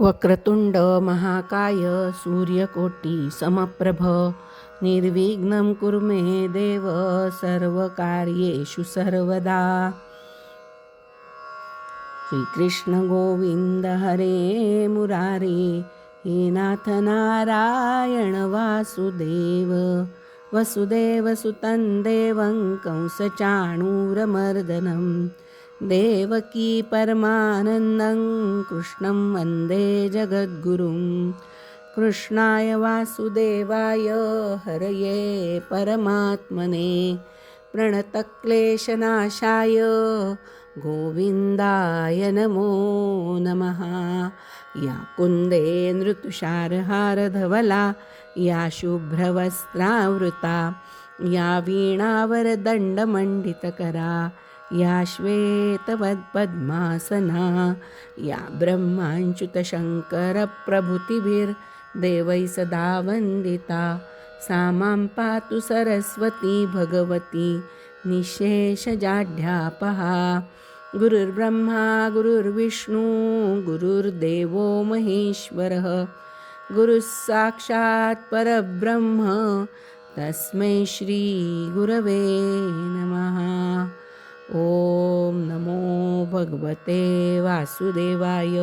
वक्रतुंड महाकाय सूर्यकोटी समप्रभ निर्विघ्नं कुरु मे देव सर्वकार्येषु सर्वदा। श्रीकृष्ण गोविंद हरे मुरारे हे नाथ नारायण वासुदेव वसुदेवसुतं देवं कंसचाणूरमर्दनं देवकी परमानन्दं कृष्णं वन्दे जगद्गुरुं। कृष्णाय वासुदेवाय हरये परमात्मने प्रणतक्लेशनाशाय गोविन्दाय नमो नमः। या कुन्दे नृतुषारहारधवला या शुभ्रवस्त्रावृता या वीणावरदण्डमण्डितकरा या श्वेतवद्पद्मासना या ब्रह्माच्युतशङ्करप्रभृतिभिर्देवैः सदा वन्दिता सा मां पातु सरस्वती भगवती निःशेषजाड्यापहा। गुरुर्ब्रह्मा गुरुर्विष्णु गुरुर्देवो महेश्वरः गुरुः साक्षात् परब्रह्म तस्मै श्री गुरवे नमः। ओम नमो भगवते वासुदेवाय।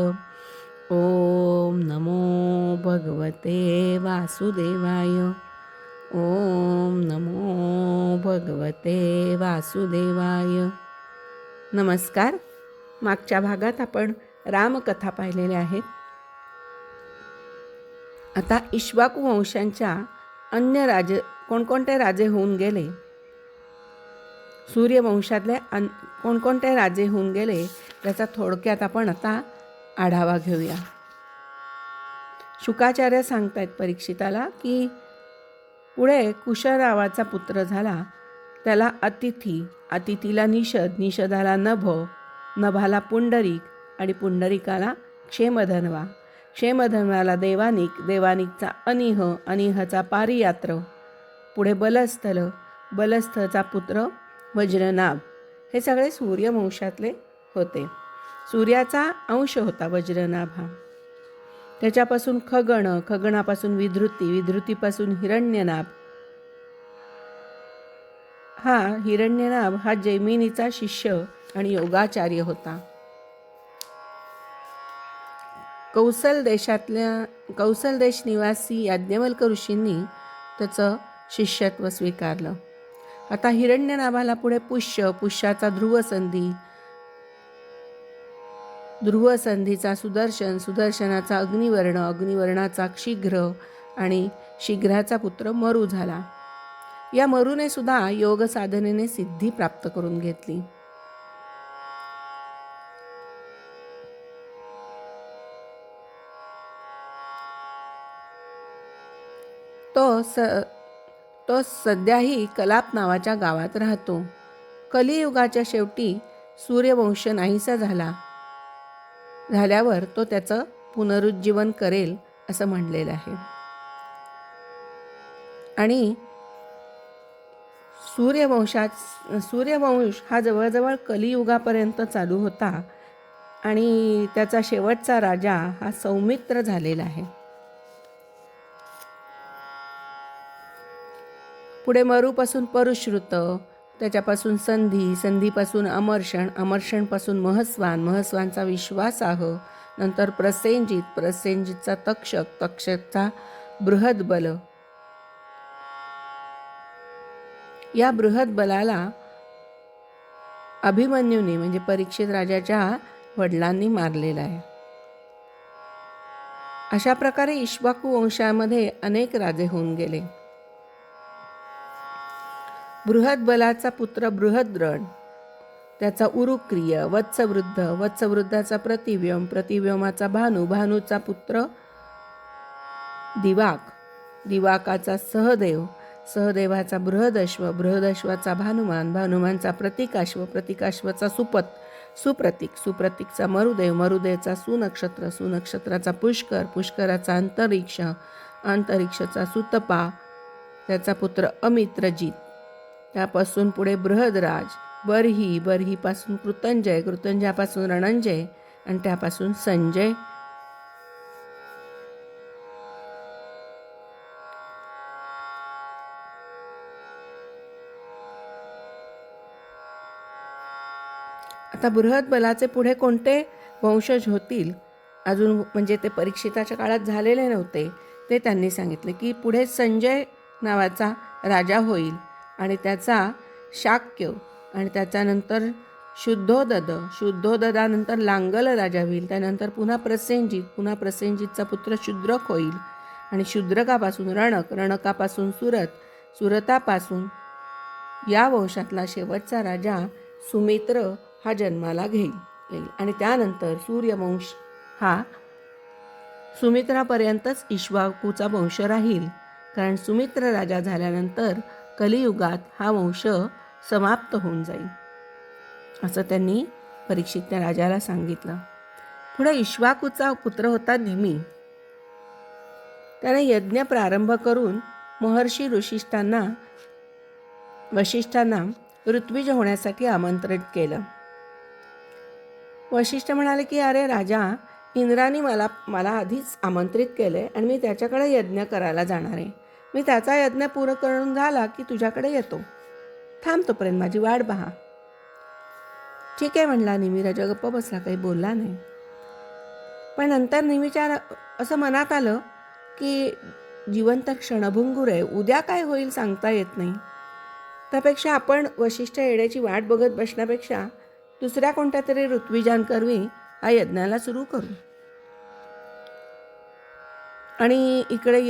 ओम नमो भगवते वासुदेवाय। ओम नमो भगवते वासुदेवाय। नमस्कार. मागच्या भागात आपण रामकथा पाहिलेल्या आहेत. आता इक्ष्वाकू वंशांच्या अन्य राजे कोणकोणते राजे होऊन गेले, सूर्यवंशातले कोणकोणते राजे होऊन गेले त्याचा थोडक्यात आपण आता आढावा घेऊया. शुकाचार्य सांगतायत परीक्षिताला की पुढे कुश नावाचा पुत्र झाला, त्याला अतिथी, अतिथीला निषद, निषदाला नभ, नभाला पुंडरीक आणि पुंडरीकाला क्षेमधन्वा, क्षेमधन्वाला देवानिक, देवानिकचा अनिह, अनिहचा पारियात्र, पुढे बलस्थल, बलस्थचा पुत्र वज्रनाभ. हे सगळे सूर्यवंशातले होते. सूर्याचा अंश होता वज्रनाभ हा. त्याच्यापासून खगण, खगणापासून विधृती, विधृतीपासून हिरण्यनाभ. हा हिरण्यनाभ हा जैमिनीचा शिष्य आणि योगाचार्य होता. कौसल देश निवासी याज्ञवल्क ऋषींनी त्याचं शिष्यत्व स्वीकारलं. आता हिरण्यनाभाला पुढे पुष्य, पुष्याचा ध्रुवसंधी, ध्रुवसंधीचा सुदर्शन, सुदर्शनाचा अग्निवर्ण, अग्निवर्णाचा शीघ्र आणि शीघ्राचा पुत्र मरु झाला. या मरुने सुद्धा योग साधनेने सिद्धी प्राप्त करून घेतली. तो सध्याही कलाप नावाच्या गावात राहतो. कलियुगाच्या शेवटी सूर्यवंश नाहीसा झाल्यावर तो त्याचं पुनरुज्जीवन करेल असं म्हणलेलं आहे. आणि सूर्यवंश हा जवळजवळ कलियुगापर्यंत चालू होता आणि त्याचा शेवटचा राजा हा सौमित्र झालेला आहे. पुढे मरुपासून परुश्रुत, त्याच्यापासून संधी, संधीपासून अमर्षण, अमर्षणपासून महस्वान, महस्वानचा विश्वासाह, नंतर प्रसेनजित, प्रसेनजितचा तक्षक, तक्षकचा बृहद्बल. या बृहद्बलाला अभिमन्यूने म्हणजे परीक्षित राजाच्या वडिलांनी मारलेला आहे. अशा प्रकारे इक्ष्वाकू वंशामध्ये अनेक राजे होऊन गेले. बृहद्बलाचा पुत्र बृहद्रण, त्याचा उरुक्रिय, वत्सवृद्ध, वत्सवृद्धाचा प्रतिव्योम, प्रतिव्योमाचा भानू, भानूचा पुत्र दिवाक, दिवाकाचा सहदेव, सहदेवाचा बृहदश्व, बृहदश्वाचा भानुमान, भानुमानचा प्रतिकाश्व, प्रतिकाश्वाचा सुप्रतीक, सुप्रतीकचा मरुदेव, मरुदेवचा सुनक्षत्र, सुनक्षत्राचा पुष्कर, पुष्कराचा अंतरिक्ष, अंतरिक्षाचा सुतपा, त्याचा पुत्र अमित्रजित. त्यापासून पुढे बृहदराज, बर्ही, बर्हीपासून कृतंजय, कृतंजयापासून रणंजय आणि त्यापासून संजय आता बृहत बलाचे पुढे कोणते वंशज होतील अजून म्हणजे ते परीक्षिताच्या काळात झालेले नव्हते, ते त्यांनी सांगितले की पुढे संजय नावाचा राजा होईल आणि त्याचा शाक्य आणि त्याच्यानंतर शुद्धोददानंतर लांगल राजा होईल, त्यानंतर पुन्हा प्रसेनजितचा पुत्र शूद्रक होईल आणि शूद्रकापासून रणकापासून सुरतापासून या वंशातला शेवटचा राजा सुमित्र हा जन्माला येईल आणि त्यानंतर सूर्यवंश हा सुमित्रापर्यंतच इक्ष्वाकूचा वंश राहील, कारण सुमित्र राजा झाल्यानंतर कलियुगात हा वंश समाप्त होऊन जाईल असं त्यांनी परीक्षित त्या राजाला सांगितलं. पुढे इक्ष्वाकूचा पुत्र होता निमी. त्याने यज्ञ प्रारंभ करून महर्षी वशिष्ठांना ऋत्विज होण्यासाठी आमंत्रित केलं. वशिष्ठ म्हणाले की अरे राजा, इंद्राने मला आधीच आमंत्रित केले आणि मी त्याच्याकडे यज्ञ करायला जाणार आहे. मी त्याचा यज्ञ पूर्ण करून झाला की तुझ्याकडे येतो. थांब, तोपर्यंत माझी वाट पहा. ठीक आहे म्हणला निमी. राजा गप्प बसला, काही बोलला नाही. पण नंतर निमीच्या असं मनात आलं की जिवंत क्षणभंगूर आहे, उद्या काय होईल सांगता येत नाही. त्यापेक्षा आपण वशिष्ठ येण्याची वाट बघत बसण्यापेक्षा दुसऱ्या कोणत्या तरी ऋत्विजांकरवी हा यज्ञाला सुरू करू. आणि इकडे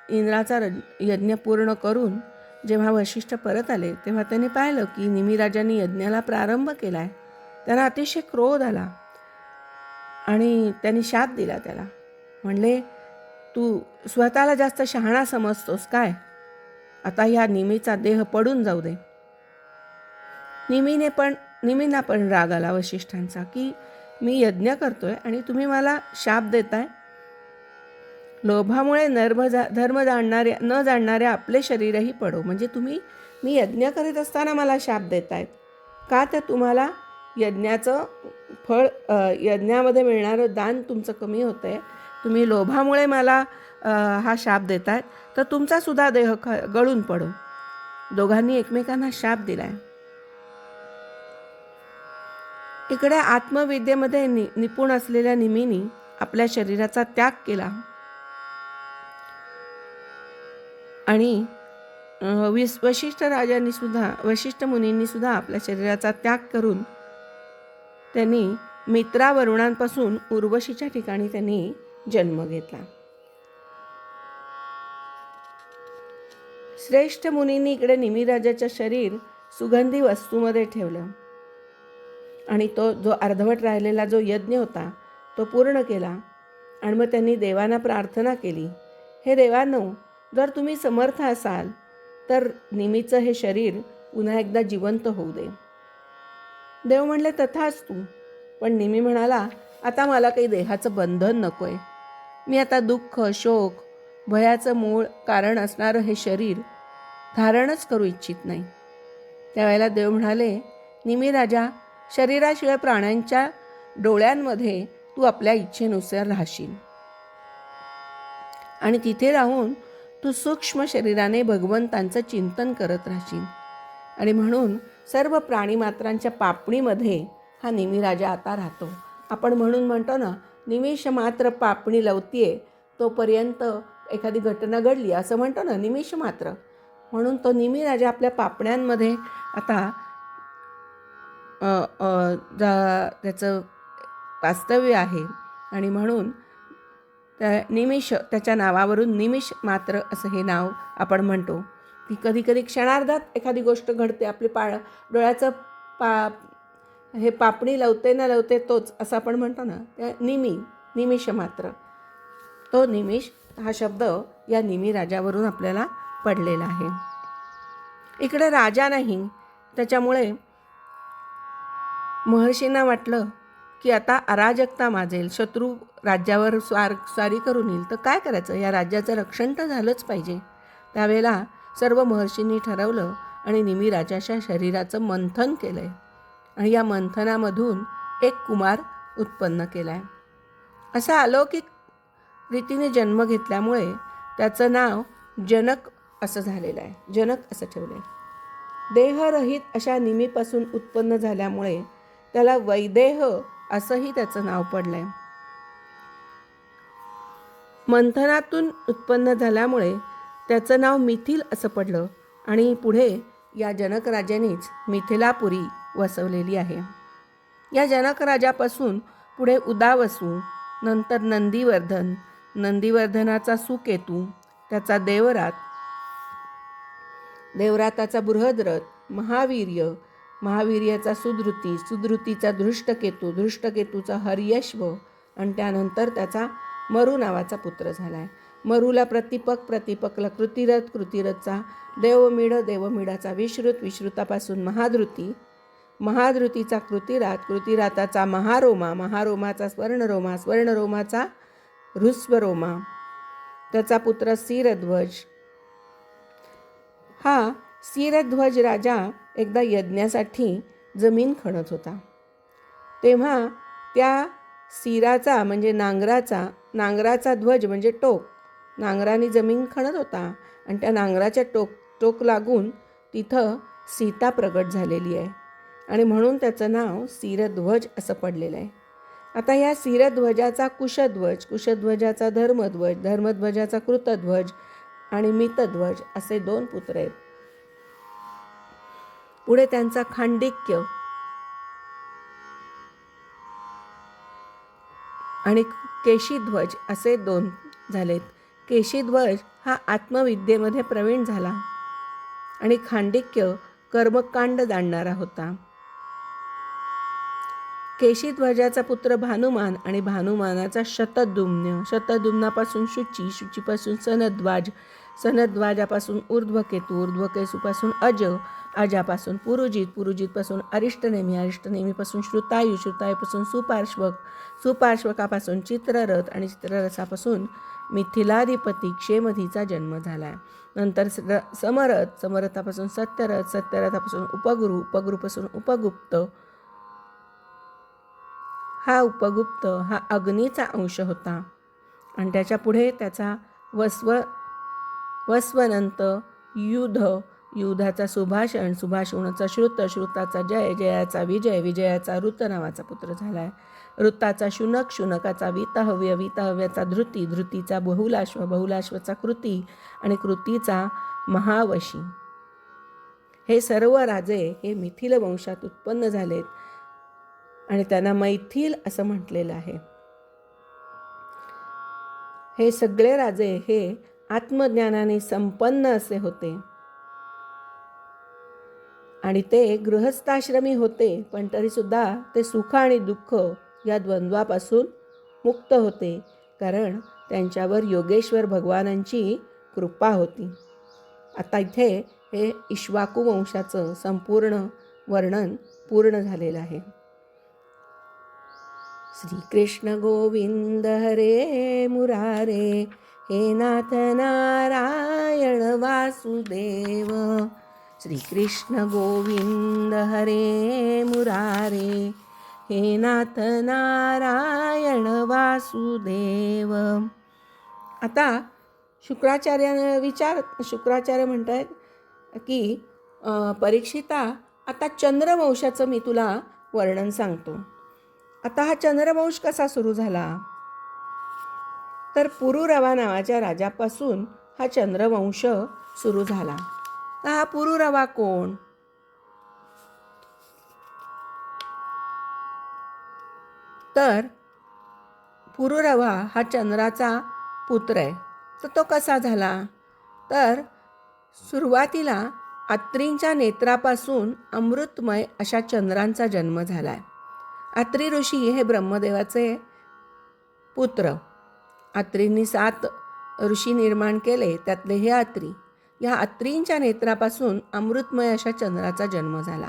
इंद्राचा यज्ञ पूर्ण करून जेव्हा वशिष्ठ परत आले तेव्हा त्यांनी पाहिलं की निमी राजांनी यज्ञाला प्रारंभ केलाय. त्यांना अतिशय क्रोध आला आणि त्यांनी शाप दिला त्याला. म्हणले, तू स्वतःला जास्त शहाणा समजतोस काय? आता ह्या निमीचा देह पडून जाऊ दे. निमींना पण राग आला वशिष्ठांचा की मी यज्ञ करतोय आणि तुम्ही मला शाप देताय. लोभामुळे धर्म न जाणणाऱ्या आपले शरीरही पडो. म्हणजे मी यज्ञ करीत असताना मला शाप देतायत का? तर तुम्हाला यज्ञाचं फळ, यज्ञामध्ये मिळणारं दान तुमचं कमी होतंय. तुम्ही लोभामुळे मला हा शाप देतायत, तर तुमचा सुद्धा देह गळून पडो. दोघांनी एकमेकांना शाप दिलाय. इकडे आत्मविद्येमध्ये निपुण असलेल्या निमीनी आपल्या शरीराचा त्याग केला आणि वशिष्ठ मुनींनी सुद्धा आपल्या शरीराचा त्याग करून त्यांनी मित्रा वरुणांपासून उर्वशीच्या ठिकाणी त्यांनी जन्म घेतला. श्रेष्ठ मुनींनी इकडे निमी राजाचं शरीर सुगंधी वस्तूमध्ये ठेवलं आणि तो जो अर्धवट राहिलेला जो यज्ञ होता तो पूर्ण केला. आणि मग त्यांनी देवांना प्रार्थना केली, हे देवांनो, जर तुम्ही समर्थ असाल तर निमीचं हे शरीर पुन्हा एकदा जिवंत होऊ दे. देव म्हणले, तथास्तु. पण निमी म्हणाला, आता मला काही देहाचं बंधन नको आहे. मी आता दुःख, शोक, भयाचं मूळ कारण असणारं हे शरीर धारणच करू इच्छित नाही. त्यावेळेला देव म्हणाले, निमी राजा, शरीराशिवाय प्राण्यांच्या डोळ्यांमध्ये तू आपल्या इच्छेनुसार राहशील आणि तिथे राहून तू सूक्ष्म शरीराने भगवंतांचं चिंतन करत राहशील. आणि म्हणून सर्व प्राणीमात्रांच्या पापणीमध्ये हा निमी राजा आता राहतो. आपण म्हणतो ना, निमिष मात्र पापणी लवतीये, तोपर्यंत एखादी घटना घडली असं म्हणतो ना, निमिष मात्र. म्हणून तो निमी राजा आपल्या पापण्यांमध्ये आता त्याचं वास्तव्य आहे. आणि म्हणून त्याच्या नावावरून निमिष मात्र असं हे नाव आपण म्हणतो. ती कधी कधी क्षणार्धात एखादी गोष्ट घडते, आपली डोळ्याचं हे पापणी लवते ना लवते तोच असं आपण म्हणतो ना, त्या निमिष मात्र. तो निमिष हा शब्द या निमी राजावरून आपल्याला पडलेला आहे. इकडे राजा नाही, त्याच्यामुळे महर्षींना वाटलं की आता अराजकता माजेल, शत्रू राज्यावर स्वारी करून येईल, तर काय करायचं? या राज्याचं रक्षण तर झालंच पाहिजे. त्यावेळेला सर्व महर्षींनी ठरवलं आणि निमी राजाच्या शरीराचं मंथन केलंय आणि या मंथनामधून एक कुमार उत्पन्न केलाय. असा अलौकिक रीतीने जन्म घेतल्यामुळे त्याचं नाव जनक असं झालेलं आहे. जनक असं ठेवलंय. देहरहित अशा निमीपासून उत्पन्न झाल्यामुळे त्याला वैदेह असंही त्याचं नाव पडलंय. मंथनातून उत्पन्न झाल्यामुळे त्याचं नाव मिथिल असं पडलं आणि पुढे या जनक राजानेच मिथिलापुरी वसवलेली आहे. या जनक राजापासून पुढे उदावसू, नंतर नंदीवर्धन, नंदीवर्धनाचा सुकेतू, त्याचा देवरात, देवराताचा बृहद्रथ, महावीर्य, महावीर्याचा सुधृती, सुधृतीचा धृष्टकेतू, धृष्टकेतूचा हर्यश्व आणि त्यानंतर त्याचा मरू नावाचा पुत्र झाला आहे. मरूला प्रतिपक, प्रतिपकला कृतिरथ, कृतिरथचा देवमीड, देवमीडाचा विश्रुत, विश्रुतापासून महाधृती, महाधृतीचा कृतिरात, कृतिराताचा महारोमा, महारोमाचा स्वर्णरोमा, स्वर्णरोमाचा ऋस्वरोमा, त्याचा पुत्र सीरध्वज. हा सीरध्वज राजा एकदा यज्ञासाठी जमीन खणत होता. तेव्हा त्या सीराचा म्हणजे नांगराचा ध्वज म्हणजे टोक, नांगराने जमीन खणत होता आणि त्या नांगराच्या टोक लागून तिथं सीता प्रगट झालेली आहे आणि म्हणून त्याचं नाव सीरध्वज असं पडलेलं आहे. आता या सीरध्वजाचा कुशध्वज, कुशध्वजाचा धर्मध्वज, धर्मध्वजाचा कृतध्वज आणि मितध्वज असे 2 पुत्र आहेत. पुढे त्यांचा खांडिक्य आणि केशीध्वज असे 2 झालेत. केशीध्वज हा आत्मविद्येमध्ये प्रवीण झाला आणि खांडिक्य कर्मकांड जाणणारा होता. केशीध्वजाचा पुत्र भानुमान आणि भानुमानाचा शतद्युम्न, शतद्युम्नापासून शुची, शुचीपासून सनद्वाज, सनद्वाजापासून ऊर्ध्वकेतू, ऊर्ध्वकेतूपासून अज, अजापासून पुरुजित, पुरुजितपासून अरिष्टनेमी, अरिष्टनेमीपासून श्रुतायु, श्रुतायूपासून सुपार्श्वक, सुपार्श्वकापासून चित्ररथ आणि चित्ररथापासून मिथिलाधिपती क्षेमधीचा जन्म झाला. नंतर समरथ, समरथापासून सत्यरथ, सत्यरथापासून उपगुरु, उपगुरुपासून उपगुप्त. हा उपगुप्त हा अग्नीचा अंश होता आणि त्याच्या पुढे त्याचा वस्वनंत, युध, युधाचा सुभाषण, सुभाषणाचा श्रुत, श्रुताचा जय, जयाचा विजय, विजयाचा ऋत नावाचा पुत्र झाला आहे. ऋताचा शुनक, शुनकाचा वीतहव्य, वीतहव्याचा धृती, धृतीचा बहुलाश्व, बहुलाश्वाचा कृती आणि कृतीचा महावशी. हे सर्व राजे हे मिथिल वंशात उत्पन्न झालेत आणि त्यांना मैथिल असं म्हटलेलं आहे. हे सगळे राजे हे आत्मज्ञानाने संपन्न असे होते आणि ते गृहस्थाश्रमी होते, पण तरीसुद्धा ते सुख आणि दुःख या द्वंद्वापासून मुक्त होते, कारण त्यांच्यावर योगेश्वर भगवानांची कृपा होती. आता इथे हे इक्ष्वाकू वंशाचं संपूर्ण वर्णन पूर्ण झालेलं आहे. श्रीकृष्ण गोविंद हरे मुरारे, हे नाथ नारायण वासुदेव. श्रीकृष्ण गोविंद हरे मुरारे, हे नाथ नारायण वासुदेव. आता शुक्राचार्य म्हणतात की परीक्षिता, आता चंद्रवंशाचं मी तुला वर्णन सांगतो. आता हा चंद्रवंश कसा सुरू झाला, तर पुरुरवा नावाच्या राजापासून हा चंद्रवंश सुरू झाला. तर हा पुरुरवा कोण, तर पुरुरवा हा चंद्राचा पुत्र आहे. तर तो कसा झाला, तर सुरुवातीला अत्रींच्या नेत्रापासून अमृतमय अशा चंद्रांचा जन्म झाला आहे. अत्री ऋषी हे ब्रह्मदेवाचे पुत्र. अत्रींनी 7 ऋषी निर्माण केले, त्यातले हे अत्री. या अत्रींच्या नेत्रापासून अमृतमय अशा चंद्राचा जन्म झाला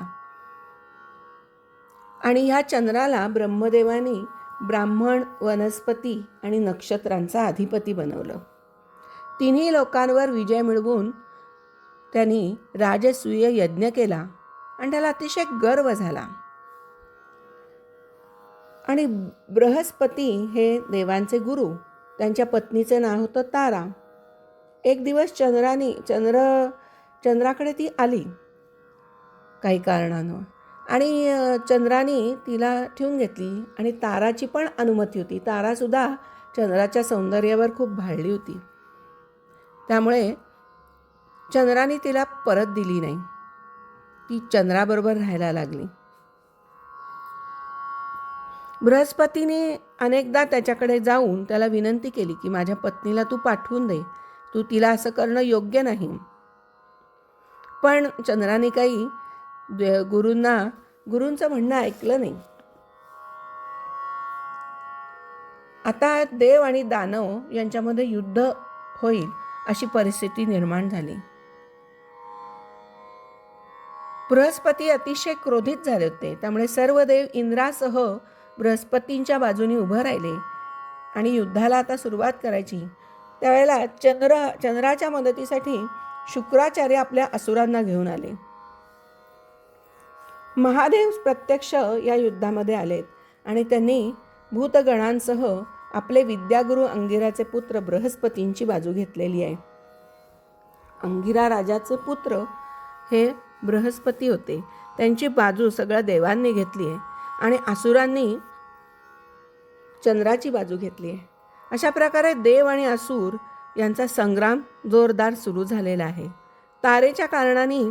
आणि ह्या चंद्राला ब्रह्मदेवानी ब्राह्मण, वनस्पती आणि नक्षत्रांचा अधिपती बनवलं. तिन्ही लोकांवर विजय मिळवून त्यांनी राजसूय यज्ञ केला आणि त्याला अतिशय गर्व झाला. आणि बृहस्पती हे देवांचे गुरु, त्यांच्या पत्नीचे नाव होतं तारा. एक दिवस चंद्राकडे ती आली काही कारणानं आणि चंद्राने तिला ठेवून घेतली आणि ताराची पण अनुमती होती. तारासुद्धा चंद्राच्या सौंदर्यावर खूप भाळली होती. त्यामुळे चंद्राने तिला परत दिली नाही. ती चंद्राबरोबर राहायला लागली. बृहस्पतीने अनेकदा त्याच्याकडे जाऊन त्याला विनंती केली की माझ्या पत्नीला तू पाठवून दे, तू तिला असं करणं योग्य नाही. पण चंद्राने काही गुरूंचं म्हणणं ऐकलं नाही. आता देव आणि दानव यांच्यामध्ये युद्ध होईल अशी परिस्थिती निर्माण झाली. बृहस्पती अतिशय क्रोधित झाले होते. त्यामुळे सर्व देव इंद्रासह बृहस्पतींच्या बाजूने उभं राहिले आणि युद्धाला आता सुरुवात करायची. त्यावेळेला चंद्राच्या मदतीसाठी शुक्राचार्य आपल्या असुरांना घेऊन आले. महादेव प्रत्यक्ष या युद्धामध्ये आलेत आणि त्यांनी भूतगणांसह आपले विद्यागुरू अंगिराचे पुत्र बृहस्पतींची बाजू घेतलेली आहे. अंगिरा राजाचे पुत्र हे बृहस्पती होते. त्यांची बाजू सगळ्या देवांनी घेतली आहे आणि असुरांनी चंद्राची बाजू घेतली आहे. अशा प्रकारे देव आणि असुर यांचा संग्राम जोरदार सुरू झालेला आहे. तारेच्या कारणाने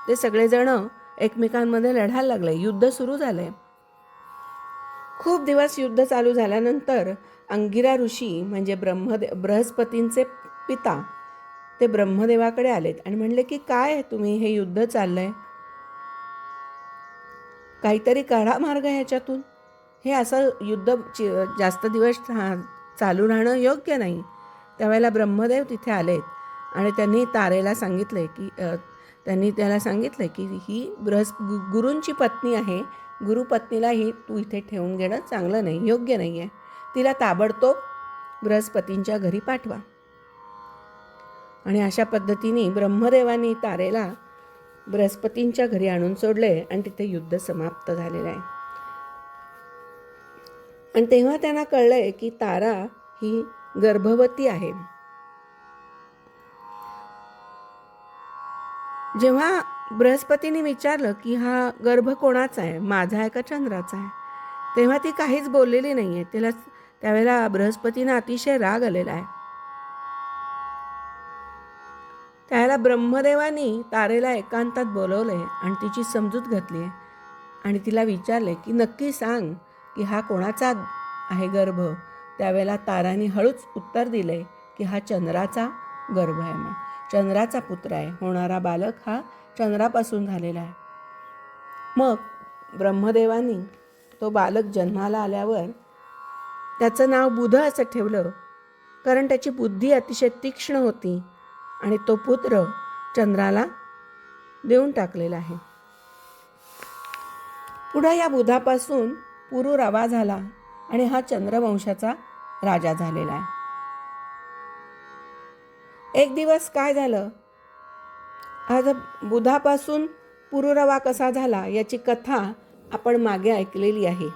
ते सगळेजण एकमेकांमध्ये लढायला लागले. युद्ध सुरू झाले. खूप दिवस युद्ध चालू झाल्यानंतर अंगिरा ऋषी म्हणजे बृहस्पतींचे पिता ते ब्रह्मदेवाकडे आलेत आणि म्हणले की काय तुम्ही हे युद्ध चाललंय, काहीतरी काढा मार्ग ह्याच्यातून. हे असं युद्ध जास्त दिवस चालू राहणं योग्य नाही. त्यावेळेला ब्रह्मदेव तिथे आलेत आणि त्यांनी तारेला सांगितले की त्याला सांगितलं की ही गुरूंची पत्नी आहे. गुरुपत्नीला ही तू इथे ठेवून घेणं चांगलं नाही, योग्य नाही आहे. तिला ताबडतोब बृहस्पतींच्या घरी पाठवा. आणि अशा पद्धतीने ब्रह्मदेवांनी तारेला बृहस्पतींच्या घरी आणून सोडले आणि तिथे युद्ध समाप्त झालेलं आहे. आणि तेव्हा त्यांना कळलंय की तारा ही गर्भवती आहे. जेव्हा बृहस्पतीने विचारलं की हा गर्भ कोणाचा आहे, माझा आहे का चंद्राचा आहे, तेव्हा ती काहीच बोललेली नाही आहे. त्यावेळेला बृहस्पतींना अतिशय राग आलेला आहे. त्यावेळेला ब्रह्मदेवानी तारेला एकांतात बोलवले आणि तिची समजूत घातली आहे आणि तिला विचारले की नक्की सांग की हा कोणाचा आहे गर्भ. त्यावेळेला ताराने हळूच उत्तर दिले की हा चंद्राचा गर्भ आहे, चंद्राचा पुत्र आहे. होणारा बालक हा चंद्रापासून झालेला आहे. मग ब्रह्मदेवानी तो बालक जन्माला आल्यावर त्याचं नाव बुध असं ठेवलं, कारण त्याची बुद्धी अतिशय तीक्ष्ण होती आणि तो पुत्र चंद्राला देऊन टाकलेला आहे. पुढे या बुधापासून पुरुरवा झाला आणि हा चंद्रवंशाचा राजा झालेला आहे. एक दिवस काय झालं, आज बुधापासून पुरुरवा कसा झाला याची कथा आपण मागे ऐकलेली आहे.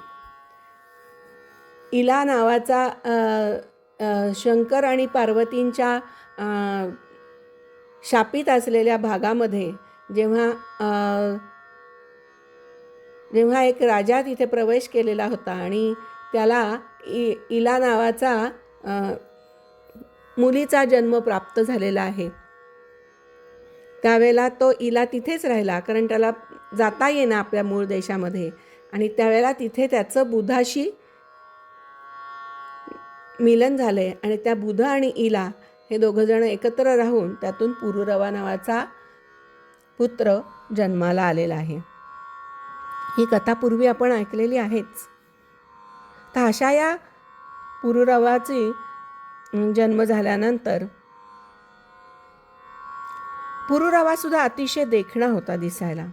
इला नावाचा शंकर आणि पार्वतींच्या शापित असलेल्या भागामध्ये जेव्हा एक राजा तिथे प्रवेश केलेला होता आणि त्याला इला नावाचा मुलीचा जन्म प्राप्त झालेला आहे. त्यावेळेला तो इला तिथेच राहिला, कारण त्याला जाता येईना आपल्या मूळ देशामध्ये. आणि त्यावेळेला तिथे त्याचं बुधाशी मिलन झाले आणि त्या बुध आणि इला हे दोघंजण एकत्र राहून त्यातून पुरुरवा नावाचा पुत्र जन्माला आलेला आहे. ही कथा पूर्वी आपण ऐकलेली आहेच. तर अशा या पुरुरवाची जन्म झाल्यानंतर पुरुरवा सुद्धा अतिशय देखणा होता दिसायला.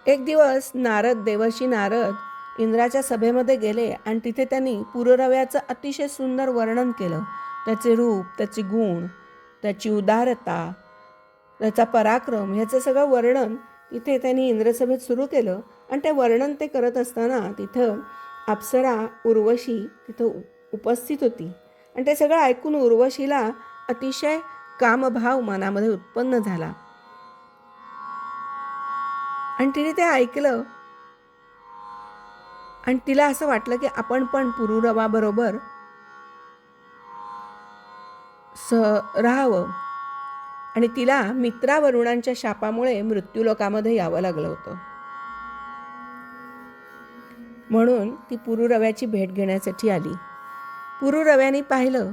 एक दिवस देवर्षी नारद इंद्राच्या सभेमध्ये गेले आणि तिथे त्यांनी पुरुरव्याचं अतिशय सुंदर वर्णन केलं. त्याचे रूप, त्याचे गुण, त्याची उदारता, त्याचा पराक्रम ह्याचं सगळं वर्णन तिथे त्यांनी इंद्रसभेत सुरू केलं. आणि ते वर्णन ते करत असताना तिथं अप्सरा उर्वशी तिथं उपस्थित होती आणि ते सगळं ऐकून उर्वशीला अतिशय कामभाव मनामध्ये उत्पन्न झाला आणि तिने ते ऐकलं आणि तिला असं वाटलं की आपण पण पुरुरवाबरोबर राहावं. आणि तिला मित्रा वरुणांच्या शापामुळे मृत्यूलोकामध्ये यावं लागलं होतं. म्हणून ती पुरुरव्याची भेट घेण्यासाठी आली. पुरुरव्याने पाहिलं,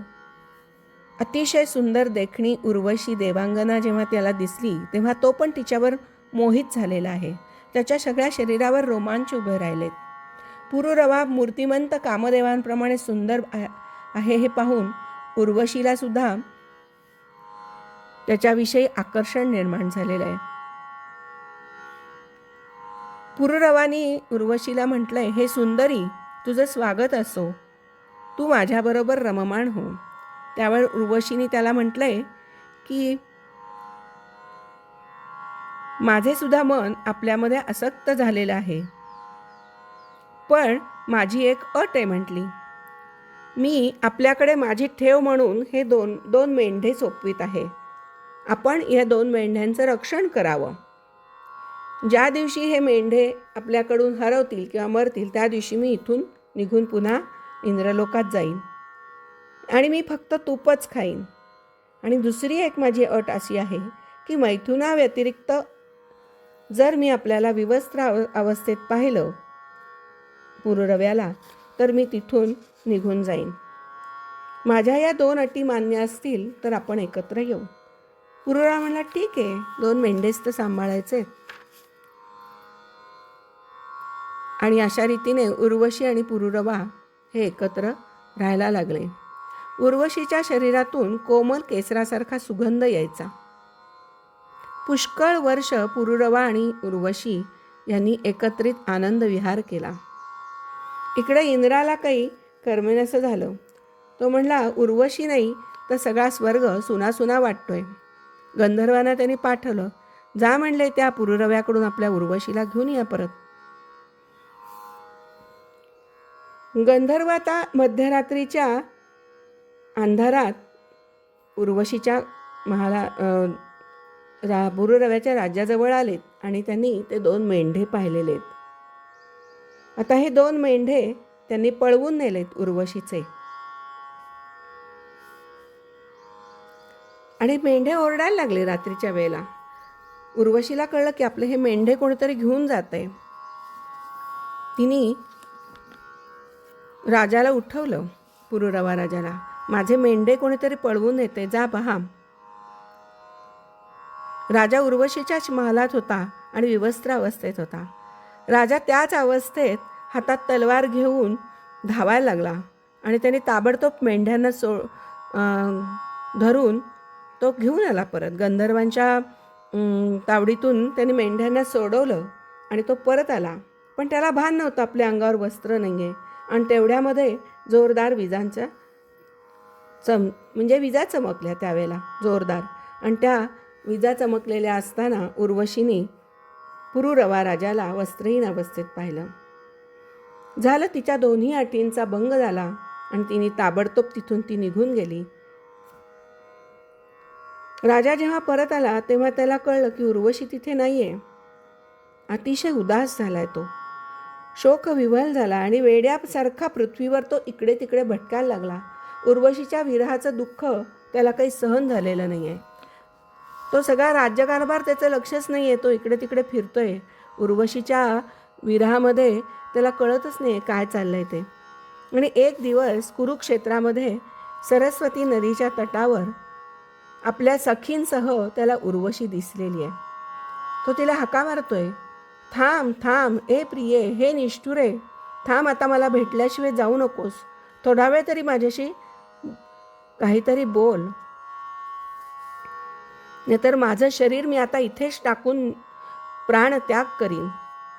अतिशय सुंदर देखणी उर्वशी देवांगना जेव्हा त्याला दिसली तेव्हा तो पण तिच्यावर मोहित झालेला आहे. त्याच्या सगळ्या शरीरावर रोमांच उभे राहिलेत. पुरुरवा मूर्तिमंत कामदेवांप्रमाणे सुंदर आहे हे पाहून उर्वशीला सुद्धा त्याच्याविषयी आकर्षण निर्माण झालेलं आहे. पुरुरवानी उर्वशीला म्हटलंय, हे सुंदरी, तुझं स्वागत असो, तू माझ्याबरोबर रममाण हो. त्यावर उर्वशीने त्याला म्हटलंय की माझे सुद्धा मन आपल्यामध्ये आसक्त झालेलं आहे, पण माझी एक अट आहे म्हटली. मी आपल्याकडे माझी ठेव म्हणून हे दोन मेंढे सोपवित आहे. आपण या 2 मेंढ्यांचं रक्षण करावं. ज्या दिवशी हे मेंढे आपल्याकडून हरवतील किंवा मरतील त्या दिवशी मी इथून निघून पुन्हा इंद्रलोकात जाईन आणि मी फक्त तूपच खाईन. आणि दुसरी एक माझी अट अशी आहे की मैथुनाव्यतिरिक्त जर मी आपल्याला विवस्त्र अवस्थेत पाहिलं पुरुरव्याला तर मी तिथून निघून जाईन. माझ्या या 2 अटी मान्य असतील तर आपण एकत्र येऊ. पुरुरवा म्हणला, ठीक आहे, 2 मेंढेच तर सांभाळायचे. आणि अशा रीतीने उर्वशी आणि पुरुरवा हे एकत्र राहायला लागले. उर्वशीच्या शरीरातून कोमल केसरासारखा सुगंध यायचा. पुष्कळ वर्ष पुरुरवा आणि उर्वशी यांनी एकत्रित आनंद विहार केला. इकडे इंद्राला काही करमेनासं झालं. तो म्हणला, उर्वशी नाही तर सगळा स्वर्ग सुनासुना वाटतोय. गंधर्वांना त्यांनी पाठवलं. जा म्हणले त्या पुरुरव्याकडून आपल्या उर्वशीला घेऊन या परत. गंधर्व आता मध्यरात्रीच्या अंधारात उर्वशीच्या पुरुरव्याच्या राज्याजवळ आलेत आणि त्यांनी ते 2 मेंढे पाहिलेले आहेत. आता हे 2 मेंढे त्यांनी पळवून नेलेत उर्वशीचे. आणि मेंढे ओरडायला लागले रात्रीच्या वेळेला. उर्वशीला कळलं की आपले हे मेंढे कोणीतरी घेऊन जात आहे. तिने राजाला उठवलं, पुरुरवा राजाला, माझे मेंढे कोणीतरी पळवून नेते, जा पहा. राजा उर्वशीच्याच महालात होता आणि विवस्त्र अवस्थेत होता. राजा त्याच अवस्थेत हातात तलवार घेऊन धावायला लागला आणि त्याने ताबडतोब मेंढ्यांना धरून तो घेऊन आला परत. गंधर्वांच्या तावडीतून त्याने मेंढ्यांना सोडवलं आणि तो परत आला. पण त्याला भान नव्हतं आपल्या अंगावर वस्त्र नाही आहे. आणि तेवढ्यामध्ये जोरदार विजा चमकल्या त्यावेळेला जोरदार. आणि त्या विजा चमकलेल्या असताना उर्वशीने पुरुरवा राजाला वस्त्रहीन अवस्थेत पाहिलं. झालं, तिच्या 2 अटींचा भंग झाला आणि तिने ताबडतोब तिथून ती निघून गेली. राजा जेव्हा परत आला तेव्हा त्याला कळलं की उर्वशी तिथे नाहीये. अतिशय उदास झालाय तो, शोकविव्हल झाला आणि वेड्यासारखा पृथ्वीवर तो इकडे तिकडे भटकायला लागला. उर्वशीच्या विरहाचं दुःख त्याला काही सहन झालेलं नाही आहे. तो सगळा राज्यकारभार त्याचं लक्षच नाही आहे. तो इकडे तिकडे फिरतोय. उर्वशीच्या विरहामध्ये त्याला कळतच नाही काय चाललंय ते. आणि एक दिवस कुरुक्षेत्रामध्ये सरस्वती नदीच्या तटावर आपल्या सखींसह त्याला उर्वशी दिसलेली आहे. तो तिला हाका मारतोय, थांब थांब, ए प्रिये, हे निष्ठुरे, थांब, आता मला भेटल्याशिवाय जाऊ नकोस. थोडा वेळ तरी माझ्याशी काहीतरी बोल, नाहीतर माझं शरीर मी आता इथेच टाकून प्राण त्याग करीन.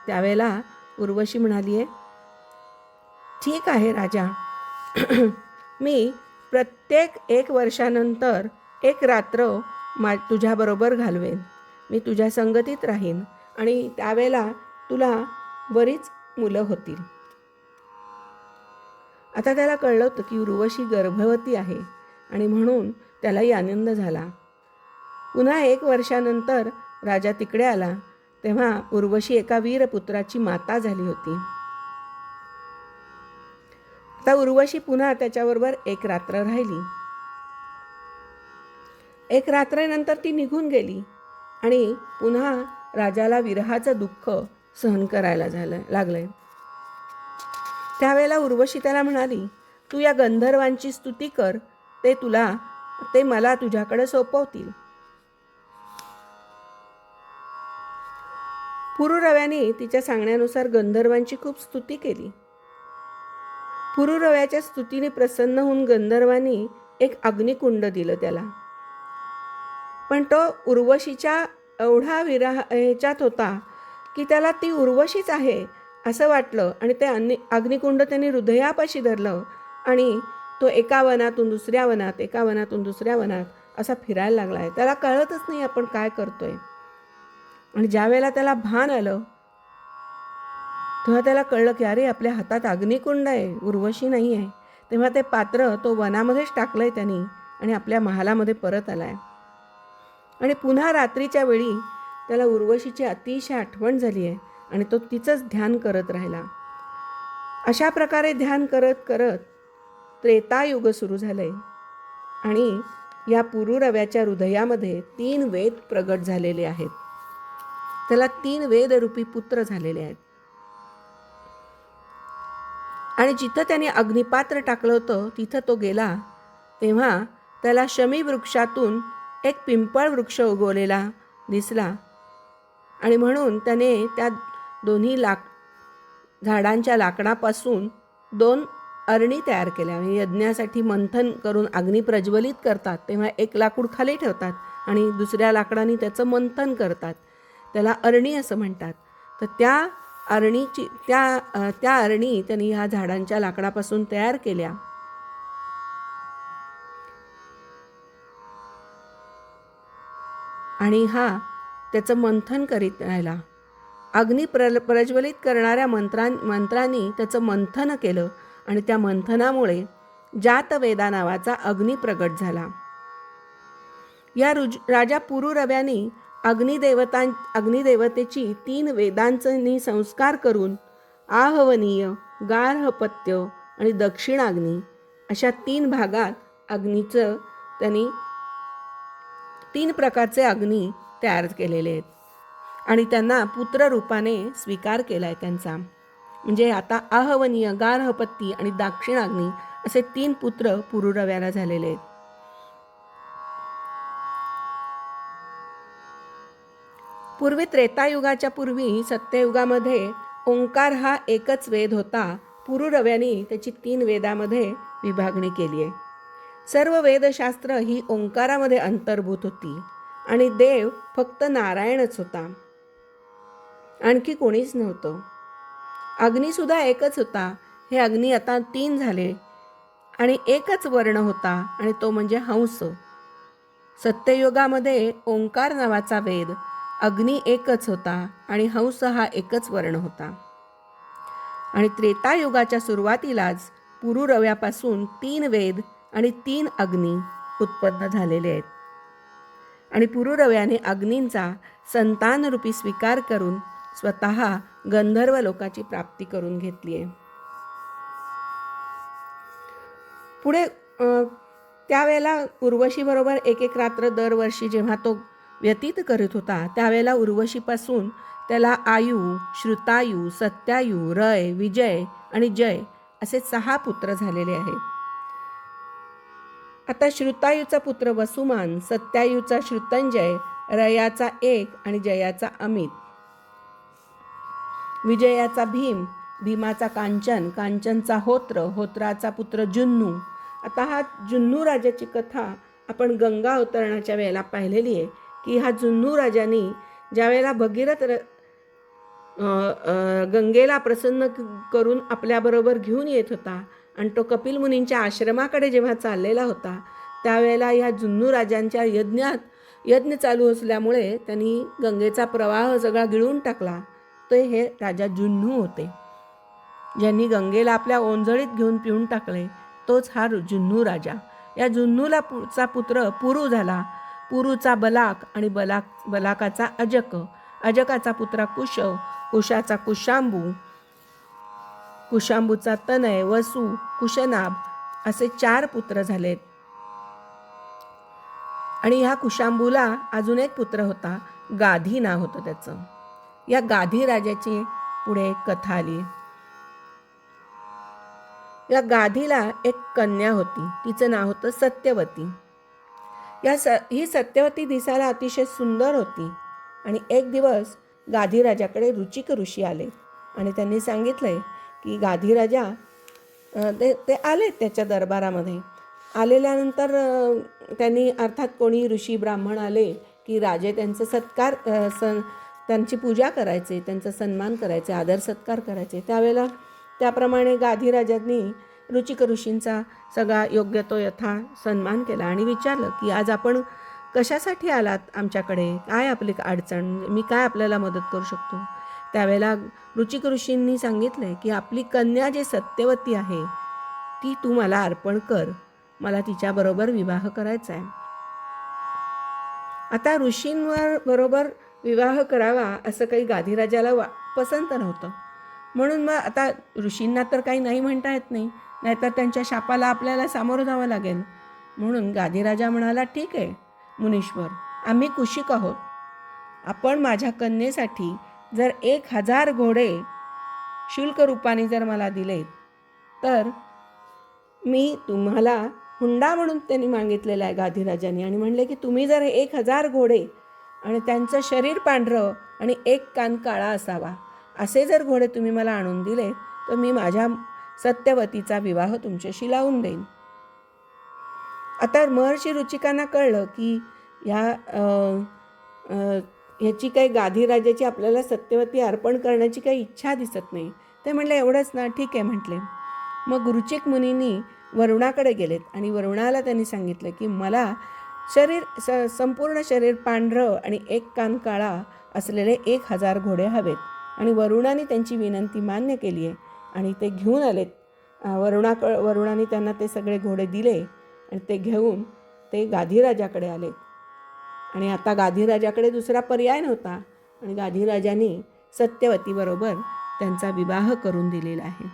त्यावेळेला उर्वशी म्हणाली आहे, ठीक आहे राजा, मी प्रत्येक 1 वर्षानंतर 1 रात्र तुझ्याबरोबर घालवेन. मी तुझ्या संगतीत राहीन आणि त्यावेळेला तुला बरीच मुलं होतील. आता त्याला कळलं होतं की उर्वशी गर्भवती आहे आणि म्हणून त्यालाही आनंद झाला. पुन्हा 1 वर्षानंतर राजा तिकडे आला तेव्हा उर्वशी एका वीरपुत्राची माता झाली होती. आता उर्वशी पुन्हा त्याच्याबरोबर एक रात्र राहिली. एक रात्रेनंतर ती निघून गेली आणि पुन्हा राजाला विरहाचं दुःख सहन करायला लागलंय. त्यावेळेला उर्वशी त्याला म्हणाली, तू या गंधर्वांची स्तुती कर, ते मला तुझ्याकडे सोपवतील. पुरुरव्याने तिच्या सांगण्यानुसार गंधर्वांची खूप स्तुती केली. पुरुरव्याच्या स्तुतीने प्रसन्न होऊन गंधर्वांनी एक अग्निकुंड दिलं त्याला. पण तो उर्वशीच्या एवढा ह्याच्यात होता की त्याला ती उर्वशीच आहे असं वाटलं आणि ते अग्निकुंड त्यांनी हृदयापाशी धरलं आणि तो एका वनातून दुसऱ्या वनात, एका वनातून दुसऱ्या वनात असा फिरायला लागला आहे. त्याला कळतच नाही आपण काय करतोय. आणि ज्या वेळेला त्याला भान आलं तेव्हा त्याला कळलं की अरे आपल्या हातात अग्निकुंड आहे, उर्वशी नाही आहे. तेव्हा ते पात्र तो वनामध्येच टाकलंय त्यांनी आणि आपल्या महालामध्ये परत आलाय. आणि पुन्हा रात्रीच्या वेळी त्याला उर्वशीची अतिशय आठवण झाली आहे आणि तो तिचंच ध्यान करत राहिला. अशा प्रकारे ध्यान करत करत त्रेतायुग सुरू झालंय आणि या पुरुरव्याच्या हृदयामध्ये 3 वेद प्रगट झालेले आहेत. त्याला 3 वेदरूपी पुत्र झालेले आहेत. आणि जिथं त्याने अग्निपात्र टाकलं होतं तिथं तो गेला तेव्हा त्याला शमी वृक्षातून एक पिंपळ वृक्ष उगवलेला दिसला आणि म्हणून त्याने त्या दोन्ही झाडांच्या लाकडापासून 2 अरणी तयार केल्या. यज्ञासाठी मंथन करून अग्नी प्रज्वलित करतात तेव्हा एक लाकूड खाली ठेवतात आणि दुसऱ्या लाकडाने त्याचं मंथन करतात, त्याला अरणी असं म्हणतात. तर त्या अरणी त्यांनी ह्या झाडांच्या लाकडापासून तयार केल्या. आणि त्याचं मंथन करीत राहिला. अग्नी प्रज्वलित करणाऱ्या मंत्रांनी त्याचं मंथन केलं आणि त्या मंथनामुळे जातवेदा नावाचा अग्नी प्रगट झाला. या राजा पुरुरव्याने अग्निदेवतेची 3 वेदांचे संस्कार करून आहवनीय, गार्हपत्य आणि दक्षिणाग्नी अशा 3 भागात अग्नीचं त्यांनी 3 प्रकारचे अग्नी तयार केलेले आहेत आणि त्यांना पुत्ररूपाने स्वीकार केला आहे त्यांचा. म्हणजे आता आहवनीय, गार्हपत्ती आणि दक्षिणाग्नी असे 3 पुत्र पुरुरव्याला झालेले आहेत. पूर्वी त्रेतायुगाच्या पूर्वी सत्ययुगामध्ये ओंकार हा एकच वेद होता. पुरुरव्याने त्याची 3 वेदामध्ये विभागणी केली आहे. सर्व वेदशास्त्र ही ओंकारामध्ये अंतर्भूत होती आणि देव फक्त नारायणच होता, आणखी कोणीच नव्हतं. अग्निसुद्धा एकच होता. हे अग्नी आता 3 झाले आणि एकच वर्ण होता आणि तो म्हणजे हंस. सत्ययुगामध्ये ओंकार नावाचा वेद, अग्नी एकच होता आणि हंस हा एकच वर्ण होता. आणि त्रेतायुगाच्या सुरुवातीलाच पुरुरव्यापासून 3 वेद आणि 3 अग्नी उत्पन्न झालेले आहेत. आणि पुरुरव्याने अग्नींचा संतानरूपी स्वीकार करून स्वतः गंधर्व लोकाची प्राप्ती करून घेतली आहे. पुढे त्यावेळेला उर्वशीबरोबर एक रात्र दरवर्षी जेव्हा तो व्यतीत करत होता त्यावेळेला उर्वशीपासून त्याला आयु, श्रुतायु, सत्यायु, रय, विजय आणि जय असे 6 पुत्र झालेले आहेत. आता श्रुतायूचा पुत्र वसुमान, सत्यायूचा श्रुतंजय, रयाचा 1 आणि जयाचा अमित, विजयाचा भीम, भीमाचा कांचन, कांचनचा होत्र, होत्राचा पुत्र जुन्नू. आता हा जुन्नू राजाची कथा आपण गंगा अवतरणाच्या वेळेला पाहिलेली आहे की हा जुन्नू राजाने ज्या वेळेला भगीरथ गंगेला प्रसन्न करून आपल्याबरोबर घेऊन येत होता आणि तो कपिल मुनींच्या आश्रमाकडे जेव्हा चाललेला होता त्यावेळेला ह्या जुन्नू राजांच्या यज्ञ चालू असल्यामुळे त्यांनी गंगेचा प्रवाह सगळा गिळून टाकला. ते हे राजा जुन्नू होते, ज्यांनी गंगेला आपल्या ओंजळीत घेऊन पिऊन टाकले. तोच हा जुन्नू राजा. या जुन्नूचा पुत्र पुरू झाला. पुरूचा बलाक आणि बलाकाचा अजक, अजकाचा पुत्र कुश, कुशाचा कुशांबू कुशांबूचा तनय, वसु, कुशनाभ असे 4 पुत्र झालेत. आणि ह्या कुशांबूला अजून एक पुत्र होता, गाधी नाव होतं त्याचं. या गाधी राजाची पुढे एक कथा आली. या गाधीला एक कन्या होती, तिचं नाव होतं सत्यवती. ही सत्यवती दिसायला अतिशय सुंदर होती. आणि एक दिवस गाधी राजाकडे रुचिक ऋषी आले आणि त्यांनी सांगितलंय की गाधी राजा ते आले त्याच्या दरबारामध्ये. आलेल्यानंतर त्यांनी अर्थात कोणी ऋषी ब्राह्मण आले की राजे त्यांचे सत्कार त्यांची पूजा करायचे, त्यांचा सन्मान करायचे, आदर सत्कार करायचे. त्यावेळेला त्याप्रमाणे गाधी राजांनी रुचिक ऋषींचा सगळा योग्य तो यथा सन्मान केला आणि विचारलं की आज आपण कशासाठी आलात आमच्याकडे, काय आपली अडचण, मी काय आपल्याला मदत करू शकतो. त्यावेळेला रुचिक ऋषींनी सांगितलं की आपली कन्या जी सत्यवती आहे ती तू मला अर्पण कर, मला तिच्याबरोबर विवाह करायचा आहे. आता ऋषींवर बरोबर विवाह करावा असं काही गाधीराजाला पसंत नव्हतं. म्हणून मग आता ऋषींना तर काही नाही म्हणता येत नाही, नाहीतर त्यांच्या शापाला आपल्याला सामोरं जावं लागेल. म्हणून गाधीराजा म्हणाला, ठीक आहे मुनीश्वर, आम्ही कुशिक आहोत. आपण माझ्या कन्येसाठी जर 1000 घोडे शुल्क रूपाने जर मला दिले तर मी तुम्हाला हुंडा म्हणून त्यांनी मागितलेला आहे गाधीराजांनी. आणि म्हणले की तुम्ही जर 1000 घोडे आणि त्यांचं शरीर पांढरं आणि एक कान काळा असावा असे जर घोडे तुम्ही मला आणून दिले तर मी माझ्या सत्यवतीचा विवाह तुमच्याशी लावून देईन. आता महर्षी रुचिकांना कळलं की ह्याची काही गाधीराजाची आपल्याला सत्यवती अर्पण करण्याची काही इच्छा दिसत नाही. ते म्हणले एवढंच ना, ठीक आहे म्हटले. मग रुचिक मुनींनी वरुणाकडे गेलेत आणि वरुणाला त्यांनी सांगितलं की मला संपूर्ण शरीर पांढरं आणि एक कान काळा असलेले 1000 घोडे हवेत. आणि वरुणाने त्यांची विनंती मान्य केली आहे आणि ते घेऊन आलेत. वरुणाने त्यांना ते सगळे घोडे दिले आणि ते घेऊन ते गाधीराजाकडे आले. आणि आता गाधीराजाकडे दुसरा पर्याय नव्हता आणि गाधीराजांनी सत्यवतीबरोबर त्यांचा विवाह करून दिलेला आहे.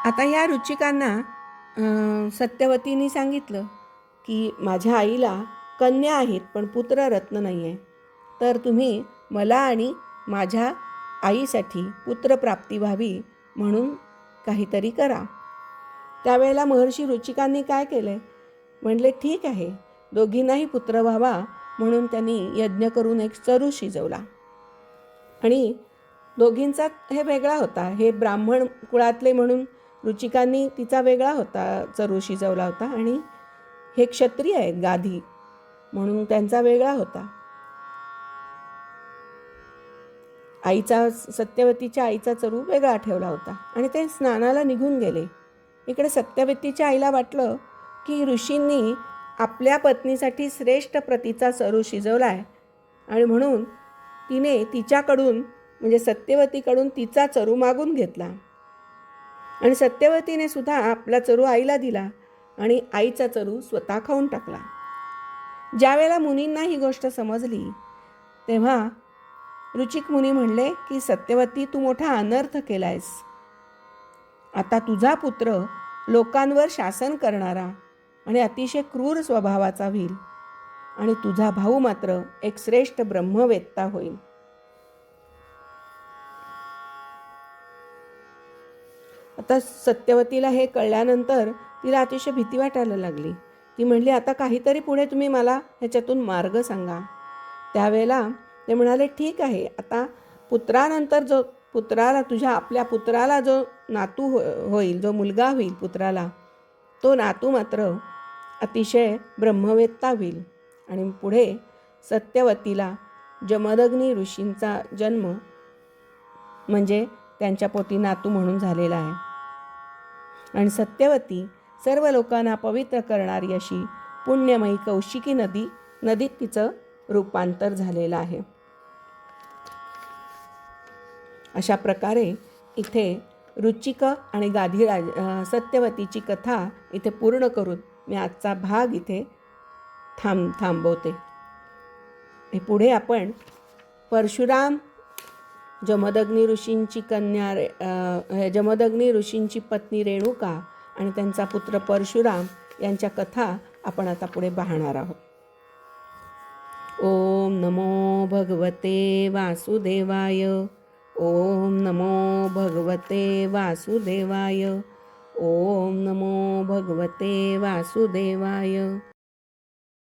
आता या रुचिकांना सत्यवतीने सांगितलं की माझ्या आईला कन्या आहेत पण पुत्ररत्न नाही आहे, तर तुम्ही मला आणि माझ्या आईसाठी पुत्रप्राप्ती व्हावी म्हणून काहीतरी करा. त्यावेळेला महर्षी रुचिकांनी काय केलं, म्हणले ठीक आहे, दोघींनाही पुत्र व्हावा म्हणून त्यांनी यज्ञ करून एक चरू शिजवला. आणि दोघींचा हे वेगळा होता, हे ब्राह्मण कुळातले म्हणून रुचिकांनी तिचा वेगळा होता चरू शिजवला होता आणि हे क्षत्रिय आहेत गाधी म्हणून त्यांचा वेगळा होता. सत्यवतीच्या आईचा चरू वेगळा ठेवला होता आणि ते स्नानाला निघून गेले. इकडे सत्यवतीच्या आईला वाटलं की ऋषींनी आपल्या पत्नीसाठी श्रेष्ठ प्रतीचा चरू शिजवला आहे आणि म्हणून तिने तिच्याकडून म्हणजे सत्यवतीकडून तिचा चरू मागून घेतला आणि सत्यवतीने सुद्धा आपला चरू आईला दिला आणि आईचा चरू स्वतः खाऊन टाकला. ज्यावेळेला मुनींना ही गोष्ट समजली तेव्हा रुचिक मुनी म्हणले की सत्यवती, तू मोठा अनर्थ केलायस. आता तुझा पुत्र लोकांवर शासन करणारा आणि अतिशय क्रूर स्वभावाचा होईल आणि तुझा भाऊ मात्र एक श्रेष्ठ ब्रह्मवेत्ता होईल. आता सत्यवतीला हे कळल्यानंतर तिला अतिशय भीती वाटायला लागली. ती म्हणली, आता काहीतरी पुढे तुम्ही मला ह्याच्यातून मार्ग सांगा. त्यावेळेला ते म्हणाले, ठीक आहे, आता पुत्रानंतर जो आपल्या पुत्राला जो नातू होईल, जो मुलगा होईल पुत्राला, तो नातू मात्र अतिशय ब्रह्मवेत्ता होईल. आणि पुढे सत्यवतीला जमदग्नी ऋषींचा जन्म म्हणजे त्यांच्या पोटी नातू म्हणून झालेला आहे. आणि सत्यवती सर्व लोकांना पवित्र करणारी अशी पुण्यमयी कौशिकी नदीत तिचं रूपांतर झालेलं आहे. अशा प्रकारे इथे रुचिक आणि सत्यवतीची कथा इथे पूर्ण करून मी आजचा भाग इथे थांबवते. पुढे आपण परशुराम जमदग्नी ऋषींची जमदग्नी ऋषींची पत्नी रेणुका आणि त्यांचा पुत्र परशुराम यांच्या कथा आपण आता पुढे पाहणार आहोत. ओम नमो भगवते वासुदेवाय. ओम नमो भगवते वासुदेवाय. ओम नमो भगवते वासुदेवाय.